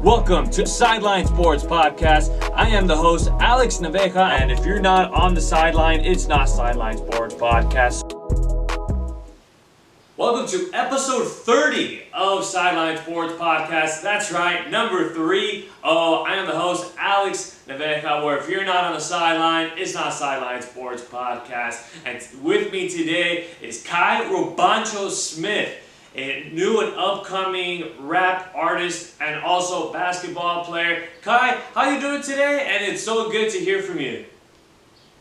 Welcome to Sideline Sports Podcast. I am the host, Alex Naveja, and if you're not on the sideline, it's not Sideline Sports Podcast. Welcome to episode 30 of Sideline Sports Podcast. That's right, number 30. I am the host, Alex Naveja, where if you're not on the sideline, it's not Sideline Sports Podcast. And with me today is Kai Robancho Smith, a new and upcoming rap artist and also basketball player. Kai, how you doing today? And it's so good to hear from you.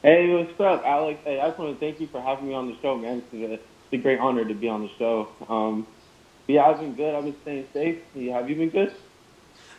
Hey, what's up, Alex? Hey, I just want to thank you for having me on the show, man. It's a great honor to be on the show. Yeah, I've been good. I've been staying safe. Have you been good?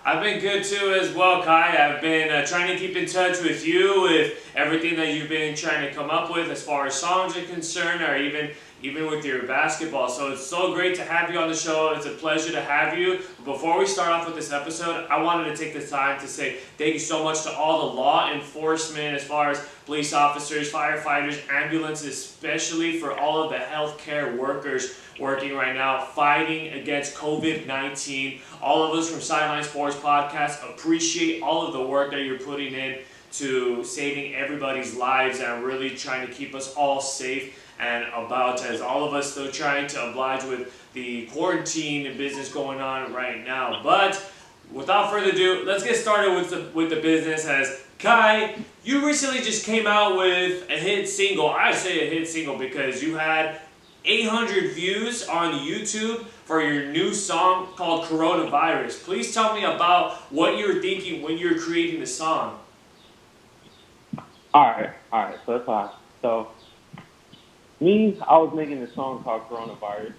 I've been good too as well, Kai. I've been trying to keep in touch with you with everything that you've been trying to come up with as far as songs are concerned, or even with your basketball. So it's so great to have you on the show. It's a pleasure to have you. Before we start off with this episode, I wanted to take the time to say thank you so much to all the law enforcement, as far as police officers, firefighters, ambulances, especially for all of the healthcare workers working right now fighting against COVID-19. All of us from Sideline Sports Podcast appreciate all of the work that you're putting in to saving everybody's lives and really trying to keep us all safe and about, as all of us still trying to oblige with the quarantine and business going on right now. But without further ado, let's get started with the business. As Kai, you recently just came out with a hit single. I say a hit single because you had 800 views on YouTube for your new song called Coronavirus. Please tell me about what you were thinking when you were creating the song. All right. So that's fine. So, I was making this song called Coronavirus,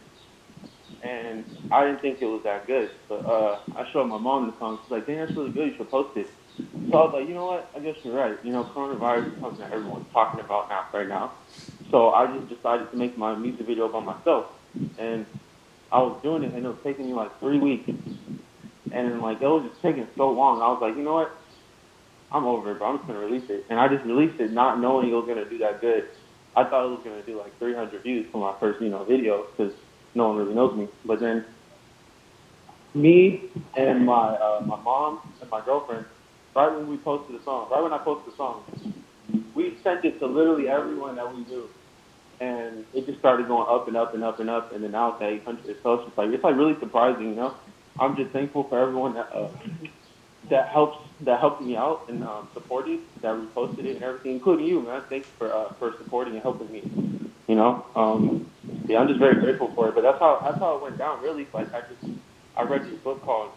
and I didn't think it was that good. But I showed my mom the song. She's like, "Dang, that's really good. You should post it." So I was like, you know what? I guess you're right. Coronavirus is something that everyone's talking about right now. So I just decided to make my music video by myself, and I was doing it, and it was taking me like 3 weeks, and it was just taking so long. I was like, you know what? I'm over it, but I'm just gonna release it, and I just released it, not knowing it was gonna do that good. I thought it was gonna do like 300 views for my first, video, because no one really knows me. But then, me and my mom and my girlfriend, right when I posted the song, we sent it to literally everyone that we knew, and it just started going up and up and up and up, and then now it's at 800. So it's just like really surprising, I'm just thankful for everyone that helped me out and supported, that reposted it and everything, including you, man. Thanks for supporting and helping me. I'm just very grateful for it. But that's how it went down, really. Like I read this book called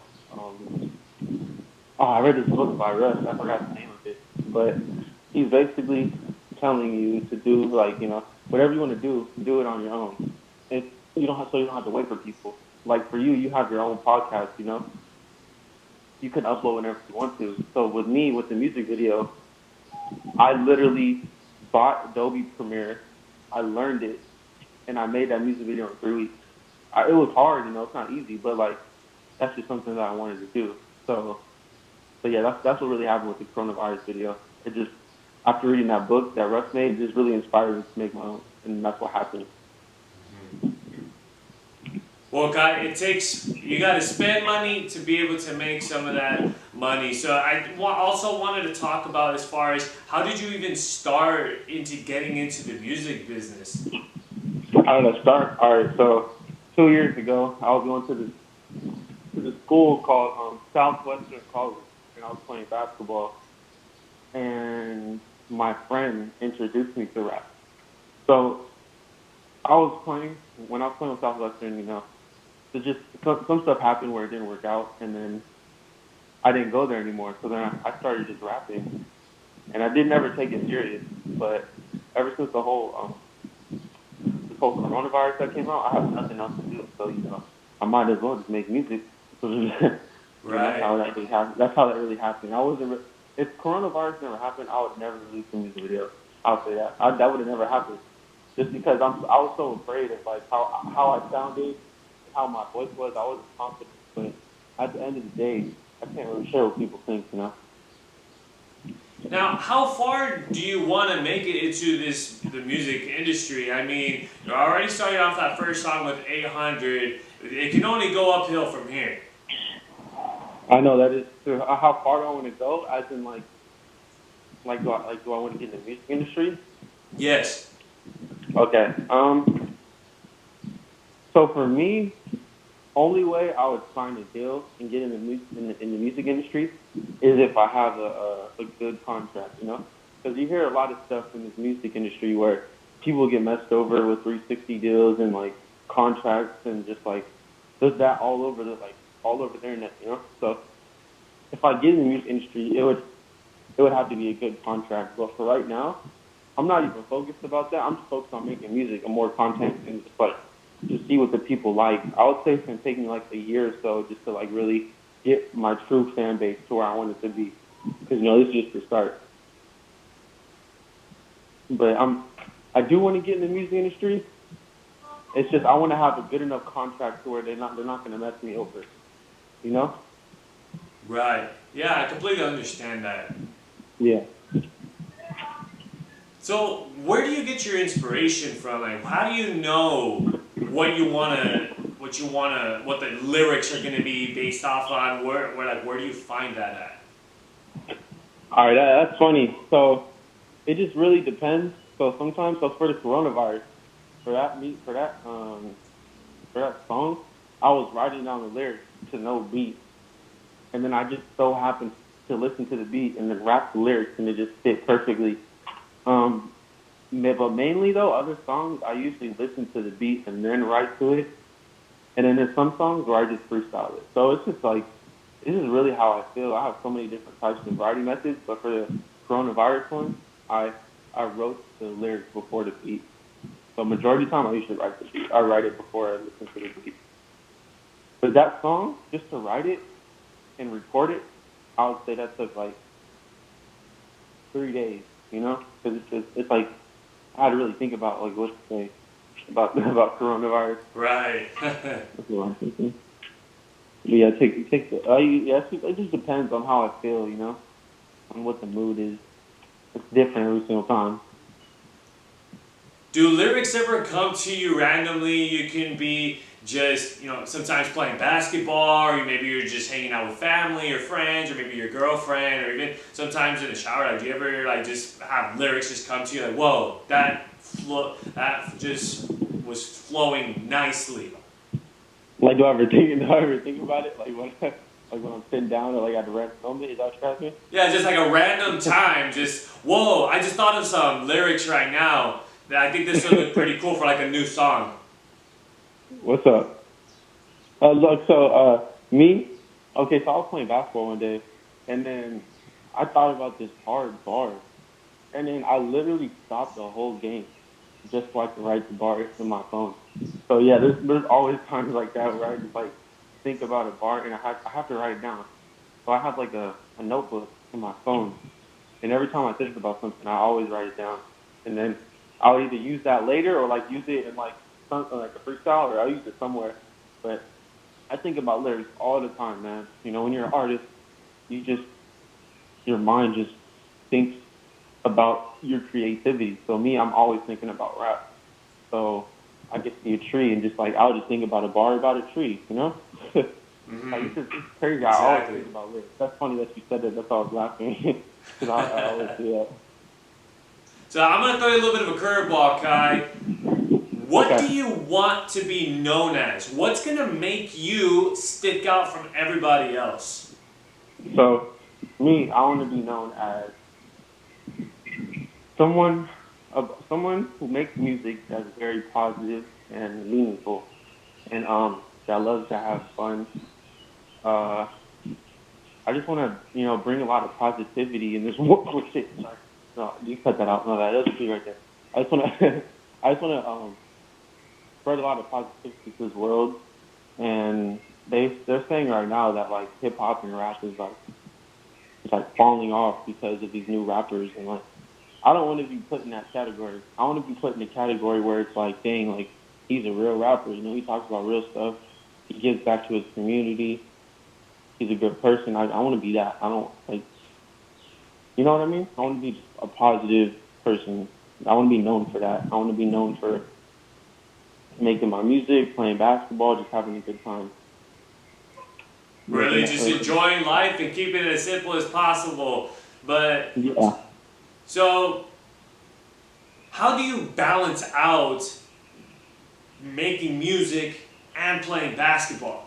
I read this book by Russ. I forgot the name of it, but he's basically telling you to do whatever you want to do it on your own. And you don't have to wait for people. Like for you have your own podcast, You can upload whenever you want to. So with me, with the music video, I literally bought Adobe Premiere, I learned it, and I made that music video in 3 weeks. It was hard, it's not easy, but that's just something that I wanted to do. So yeah, that's what really happened with the coronavirus video. It just, after reading that book that Russ made, it just really inspired me to make my own, and that's what happened. Well, Kai, you got to spend money to be able to make some of that money. So I also wanted to talk about, as far as, how did you even start into getting into the music business? How did I start? All right, so 2 years ago, I was going to this school called Southwestern College, and I was playing basketball, and my friend introduced me to rap. So when I was playing with Southwestern, just some stuff happened where it didn't work out, and then I didn't go there anymore. So then I started just rapping, and I did never take it serious. But ever since this whole coronavirus that came out, I have nothing else to do. So I might as well just make music. Right. That's how that really happened. If coronavirus never happened, I would never release a music video. I'll say that. That would have never happened. Just because I was so afraid of how I sounded, how my voice was. I wasn't confident, but at the end of the day, I can't really share what people think, Now, how far do you want to make it into the music industry? I mean, you're already starting off that first song with 800. It can only go uphill from here. I know that is true. How far do I want to go? As in, do I want to get in the music industry? Yes. Okay. So for me, only way I would sign a deal and get in the music industry is if I have a good contract, you know? Because you hear a lot of stuff in this music industry where people get messed over with 360 deals and like contracts and just like there's that all over the internet, you know? So if I get in the music industry, it would have to be a good contract. But for right now, I'm not even focused about that. I'm just focused on making music and more content and just like to see what the people like. I would say it's gonna take me like a year or so just to like really get my true fan base to where I want it to be. Because this is just the start. But I do want to get in the music industry. It's just I want to have a good enough contract to where they're not gonna mess me over. You know? Right. Yeah, I completely understand that. Yeah. So, where do you get your inspiration from? Like, how do you know what what the lyrics are gonna be based off on? Where do you find that at? All right, that's funny. So it just really depends. So sometimes, so for the coronavirus, for that song, I was writing down the lyrics to no beat, and then I just so happened to listen to the beat and then rap the lyrics, and it just fit perfectly. Um, but mainly though, other songs I usually listen to the beat and then write to it, and then there's some songs where I just freestyle it. So it's just like this is really how I feel. I have so many different types of writing methods, but for the coronavirus one, I wrote the lyrics before the beat. So majority of the time I usually write the beat. I write it before I listen to the beat. But that song, just to write it and record it, I would say that took like 3 days, because it's like I had to really think about like what to say about coronavirus. Right. That's what I'm thinking. But yeah, it just depends on how I feel, on what the mood is. It's different every single time. Do lyrics ever come to you randomly? You can be just, sometimes playing basketball, or maybe you're just hanging out with family or friends, or maybe your girlfriend, or even sometimes in the shower. Like, do you ever just have lyrics just come to you like, whoa, that just was flowing nicely? Like, do I ever think about it? Like when I'm sitting down or like at the random moment, is that what you're asking? Yeah, just like a random time, just, whoa, I just thought of some lyrics right now that I think this would look pretty cool for like a new song. What's up? Look, so me, okay, so I was playing basketball one day, and then I thought about this hard bar, and then I literally stopped the whole game just so I could write the bar in my phone. So yeah, there's always times like that where I just like think about a bar and I have to write it down. So I have like a notebook in my phone, and every time I think about something, I always write it down, and then I'll either use that later or like use it in like something like a freestyle, or I'll use it somewhere. But I think about lyrics all the time, man. When you're an artist, your mind just thinks about your creativity. So me, I'm always thinking about rap. So I get to see a tree and just like I'll just think about a bar about a tree, Mm-hmm. Like it's crazy. I always think about lyrics. That's funny that you said that. That's why I was laughing because I always do that. So I'm gonna throw you a little bit of a curveball, Kai. What Okay. do you want to be known as? What's gonna make you stick out from everybody else? So me, I want to be known as someone who makes music that's very positive and meaningful, and that loves to have fun. Uh, I just want to bring a lot of positivity in this world. Shit, sorry, no, you cut that out. No, that's me right there. I just want to I just want to spread a lot of positivity to this world, and they're saying right now that like hip hop and rap is like it's like falling off because of these new rappers, and like I don't want to be put in that category. I want to be put in the category where it's like, dang, like he's a real rapper. He talks about real stuff. He gives back to his community. He's a good person. I want to be that. I don't like, you know what I mean? I want to be just a positive person. I want to be known for that. I want to be known for making my music, playing basketball, just having a good time. Really just enjoying life and keeping it as simple as possible. But Yeah. so, how do you balance out making music and playing basketball?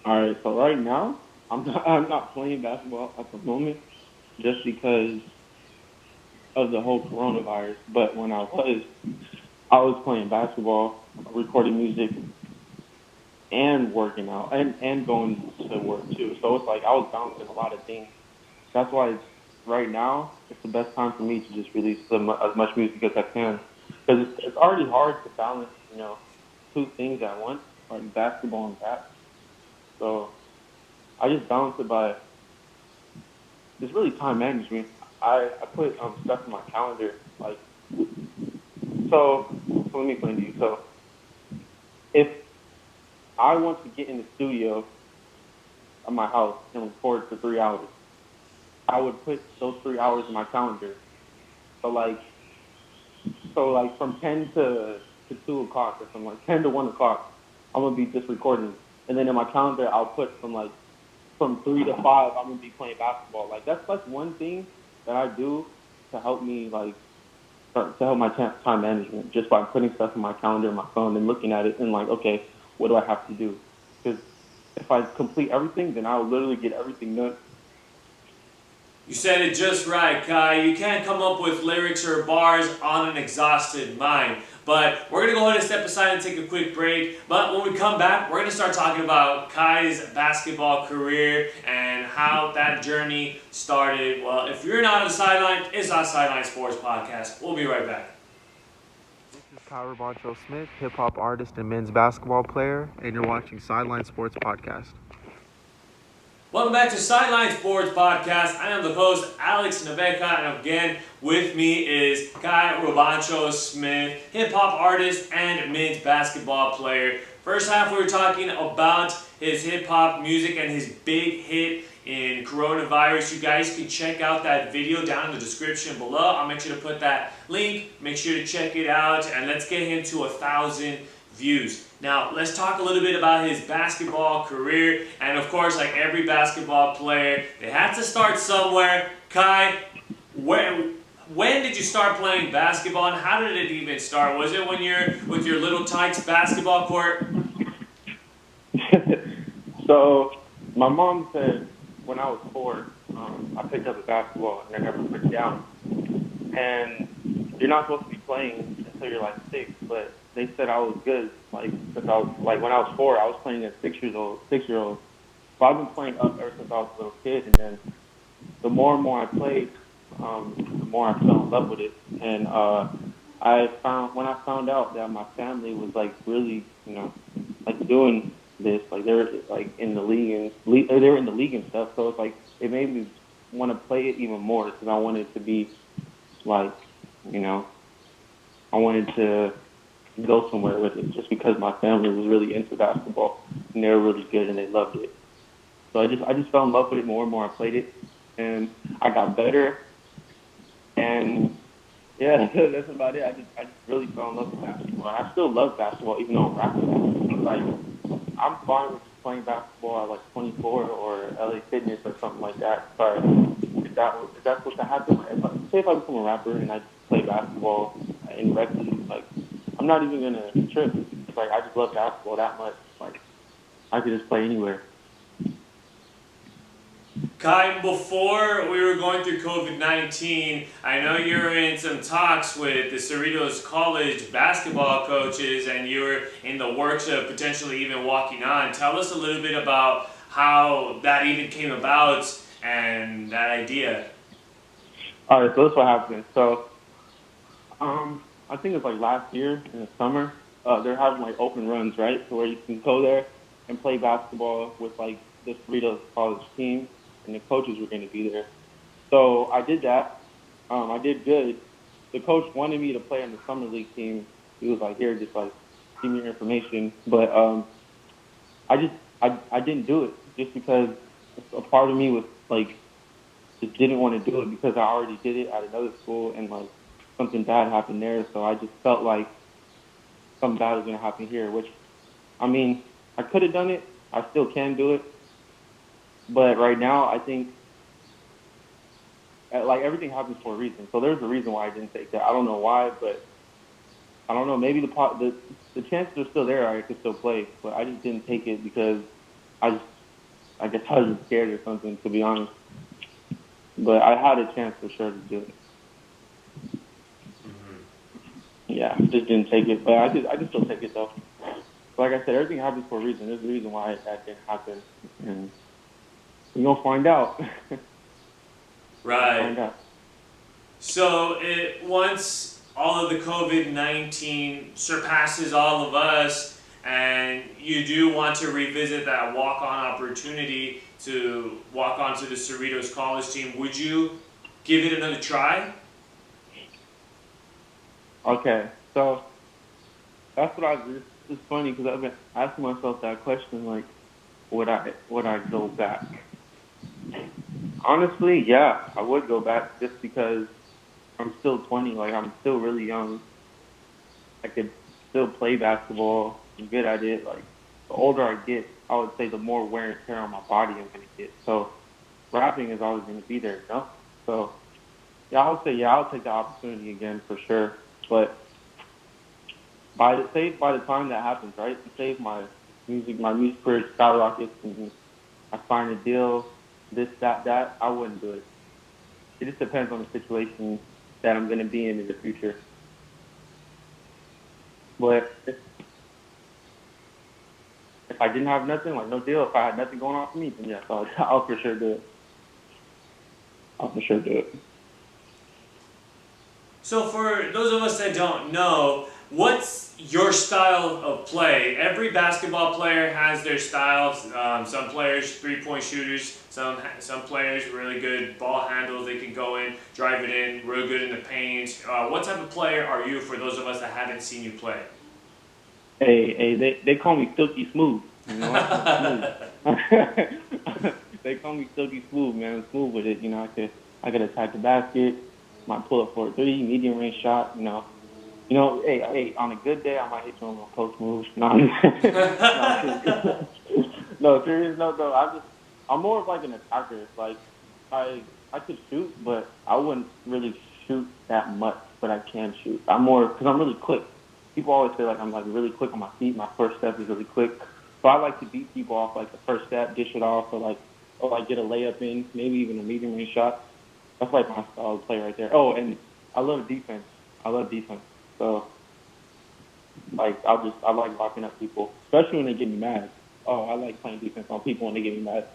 All right. So right now, I'm not playing basketball at the moment just because of the whole coronavirus. But when I was playing basketball, recording music, and working out, and going to work too. So it's like I was balancing a lot of things. That's why right now it's the best time for me to just release as much music as I can, because it's already hard to balance, two things at once, like basketball and rap. So I just balance it by just really time management. I put stuff in my calendar, like so let me explain to you. So if I want to get in the studio at my house and record for 3 hours, I would put those 3 hours in my calendar. So like from 10 to 2 o'clock, or from like 10 to 1 o'clock, I'm gonna be just recording. And then in my calendar, I'll put from 3 to 5, I'm gonna be playing basketball. Like that's like one thing that I do to help me to help my time management, just by putting stuff in my calendar on my phone and looking at it and like, okay, what do I have to do? Because if I complete everything, then I'll literally get everything done. You said it just right, Kai. You can't come up with lyrics or bars on an exhausted mind. But we're going to go ahead and step aside and take a quick break. But when we come back, we're going to start talking about Kai's basketball career and how that journey started. Well, if you're not on the sideline, it's not Sideline Sports Podcast. We'll be right back. This is Kai Robancho Smith, hip-hop artist and men's basketball player, and you're watching Sideline Sports Podcast. Welcome back to Sideline Sports Podcast. I am the host, Alex Naveka, and again with me is Kai Robancho Smith, hip-hop artist and men's basketball player. First half we were talking about his hip-hop music and his big hit in coronavirus. You guys can check out that video down in the description below. I'll make sure to put that link. Make sure to check it out, and let's get him to 1,000 views. Now, let's talk a little bit about his basketball career. And of course, like every basketball player, they have to start somewhere. Kai, when did you start playing basketball, and how did it even start? Was it when you're with your little Tykes basketball court? So my mom said when I was 4, I picked up a basketball and I never put it down. And you're not supposed to be playing until you're like 6, but they said I was good, because I was when I was 4, I was playing as 6 years old. So I've been playing up ever since I was a little kid, and then the more and more I played, the more I fell in love with it. And when I found out that my family was like really, doing this, like they were like in the league and they were in the league and stuff. So it's like it made me want to play it even more, because I wanted to be like, I wanted to go somewhere with it, just because my family was really into basketball and they were really good and they loved it. So I just fell in love with it more and more I played it, and I got better. And yeah, that's about it. I just really fell in love with basketball. And I still love basketball, even though I'm rapping. Like, I'm fine with playing basketball at like 24 or LA Fitness or something like that. Sorry, if that's supposed to happen. If I become a rapper and I play basketball in rec league, like, I'm not even gonna trip. It's like I just love basketball that much. Like, I could just play anywhere. Kai, before we were going through COVID-19, I know you were in some talks with the Cerritos College basketball coaches, and you were in the works of potentially even walking on. Tell us a little bit about how that even came about and that idea. All right, so that's what happened. So, I think it's like last year in the summer, they're having like open runs, right? So where you can go there and play basketball with like the Cerritos College team, and the coaches were going to be there. So I did that. I did good. The coach wanted me to play on the summer league team. He was like, "Here, just like give me your information." But I didn't do it, just because a part of me was like just didn't want to do it, because I already did it at another school and like something bad happened there. So I just felt like something bad was going to happen here, which, I mean, I could have done it, I still can do it. But right now, I think like everything happens for a reason. So there's a reason why I didn't take that. I don't know why, but I don't know. Maybe the chances are still there. I could still play, but I just didn't take it because I guess I was scared or something, to be honest. But I had a chance for sure to do it. Yeah, just didn't take it. But I could still take it though. Like I said, everything happens for a reason. There's a reason why that didn't happen, and we're gonna find out. Right. Find out. So once all of the COVID-19 surpasses all of us, and you do want to revisit that walk-on opportunity to walk onto the Cerritos college team, would you give it another try? Okay, so that's what it's funny because I've been asking myself that question, like, would I go back? Honestly, yeah, I would go back just because I'm still 20. Like, I'm still really young. I could still play basketball. I'm good at it. Like, the older I get, I would say the more wear and tear on my body I'm going to get. So, rapping is always going to be there, you know? So, yeah, I would say, yeah, I'll take the opportunity again for sure. But by the time that happens, right? Say my music career skyrockets and I sign a deal, this, that, I wouldn't do it. It just depends on the situation that I'm going to be in the future. But if I didn't have nothing, like no deal, if I had nothing going on for me, then yes, I'll for sure do it. I'll for sure do it. So for those of us that don't know, what's your style of play? Every basketball player has their styles. Some players, three-point shooters. Some players really good ball handles. They can go in, drive it in, real good in the paint. What type of player are you for those of us that haven't seen you play? Hey, they call me Silky Smooth. You know, smooth. They call me Silky Smooth, man. I'm smooth with it. You know, I could attack the basket. Might pull up for a three, medium range shot. You know. Hey, on a good day, I might hit you on a post move. No, no, serious, no, though. I'm more of like an attacker. Like, I could shoot, but I wouldn't really shoot that much. But I can shoot. Because I'm really quick. People always say like I'm like really quick on my feet. My first step is really quick. So I like to beat people off like the first step, dish it off, or like get a layup in, maybe even a medium range shot. That's like my style of play right there. Oh, and I love defense. So, like, I like locking up people, especially when they get me mad. Oh, I like playing defense on people when they get me mad.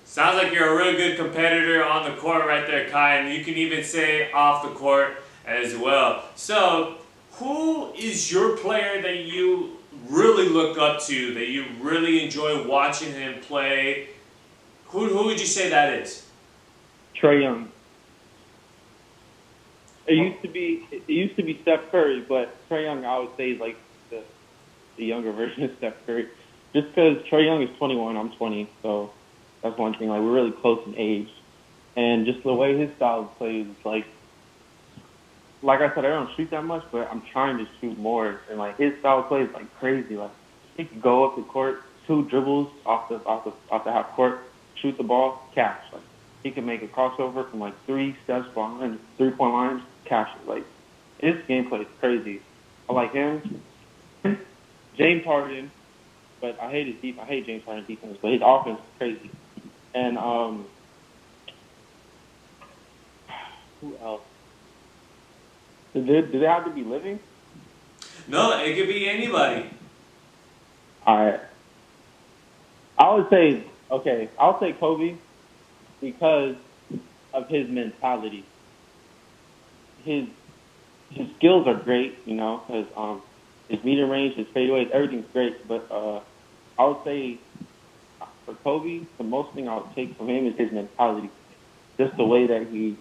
Sounds like you're a really good competitor on the court right there, Kai, and you can even say off the court as well. So, who is your player that you really look up to, that you really enjoy watching him play? Who would you say that is? Trae Young. It used to be Steph Curry, but Trae Young I would say is like the younger version of Steph Curry. Just because Trae Young is 21, I'm 20, so that's one thing. Like we're really close in age, and just the way his style of play is like I said, I don't shoot that much, but I'm trying to shoot more. And like his style of play is like crazy. Like he can go up the court, 2 dribbles off the half court, shoot the ball, catch. Like he can make a crossover from like 3 steps behind 3-point lines, catch it. Like his gameplay is crazy. I like him. James Harden, but I hate James Harden's defense, but his offense is crazy. And who else? Do they have to be living? No, it could be anybody. All right. I'll say Kobe because of his mentality. His skills are great, you know, because his medium range, his fadeaways, everything's great. But I would say for Kobe, the most thing I would take from him is his mentality. Just the way that he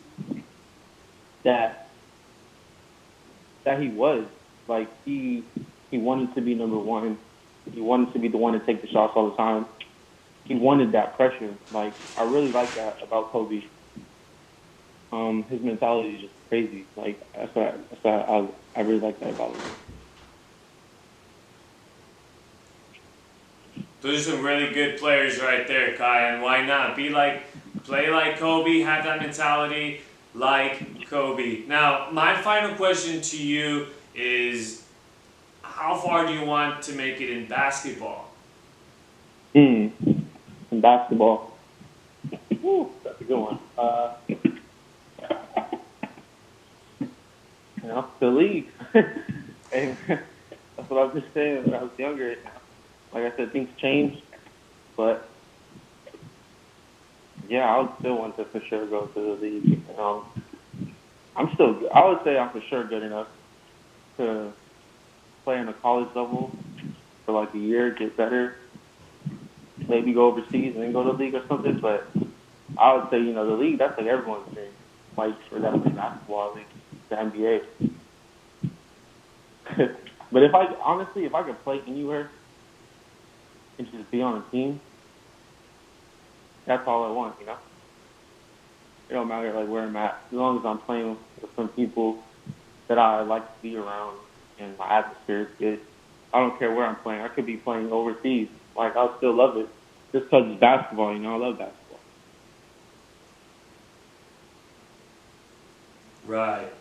was. Like he wanted to be number one. He wanted to be the one to take the shots all the time. He wanted that pressure. Like I really like that about Kobe. His mentality is just crazy. Like that's what I really like that about him. Those are some really good players right there, Kai, and why not? Play like Kobe, have that mentality like Kobe. Now, my final question to you is, how far do you want to make it in basketball? In basketball. Woo, that's a good one. The league. And that's what I was just saying when I was younger. Like I said, things change, but yeah, I would still want to for sure go to the league. I would say I'm for sure good enough to play in a college level for like a year, get better, maybe go overseas and then go to the league or something. But I would say, the league, that's like everyone's dream. Like for that basketball league, the NBA. But if I could play anywhere and just be on a team, that's all I want, It don't matter like where I'm at, as long as I'm playing with some people that I like to be around and my atmosphere is good. I don't care where I'm playing. I could be playing overseas. Like, I'll still love it. Just because it's basketball, I love basketball. Right.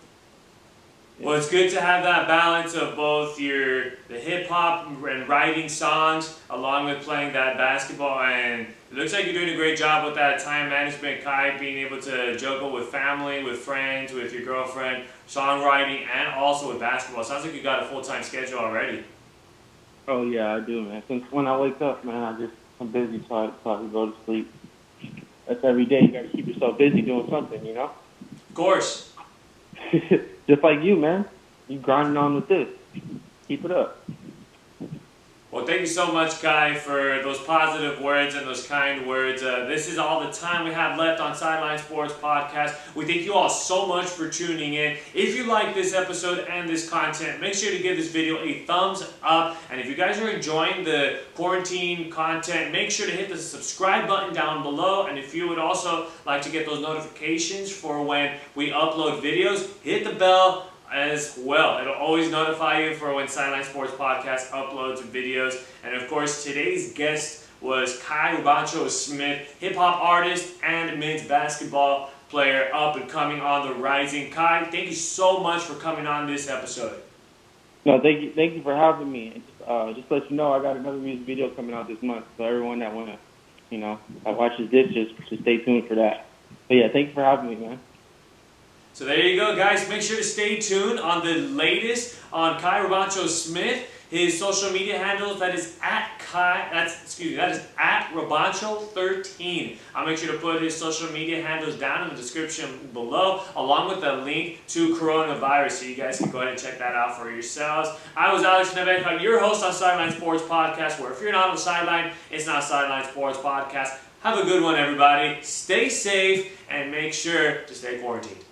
Well, it's good to have that balance of both the hip hop and writing songs along with playing that basketball, and it looks like you're doing a great job with that time management, Kai, being able to juggle with family, with friends, with your girlfriend, songwriting, and also with basketball. Sounds like you got a full-time schedule already. Oh yeah, I do, man. Since when I wake up, man, I'm busy till I go to sleep. That's every day. You got to keep yourself busy doing something, Of course. Just like you, man. You grinding on with this. Keep it up. Well, thank you so much, Kai, for those positive words and those kind words. This is all the time we have left on Sideline Sports Podcast. We thank you all so much for tuning in. If you like this episode and this content, make sure to give this video a thumbs up. And if you guys are enjoying the quarantine content, make sure to hit the subscribe button down below. And if you would also like to get those notifications for when we upload videos, hit the bell as well. It'll always notify you for when Sideline Sports Podcast uploads videos. And of course, today's guest was Kai Robancho Smith, hip-hop artist and men's basketball player, up and coming on the rising. Kai, thank you so much for coming on this episode. No, thank you for having me. Just to let you know, I got another music video coming out this month. So everyone that that watches this, just stay tuned for that. But yeah, thank you for having me, man. So there you go, guys. Make sure to stay tuned on the latest on Kai Robancho Smith. His social media handles, that is at Robancho13. I'll make sure to put his social media handles down in the description below, along with a link to coronavirus, so you guys can go ahead and check that out for yourselves. I was Alex Neveja, your host on Sideline Sports Podcast, where if you're not on the sideline, it's not Sideline Sports Podcast. Have a good one, everybody. Stay safe and make sure to stay quarantined.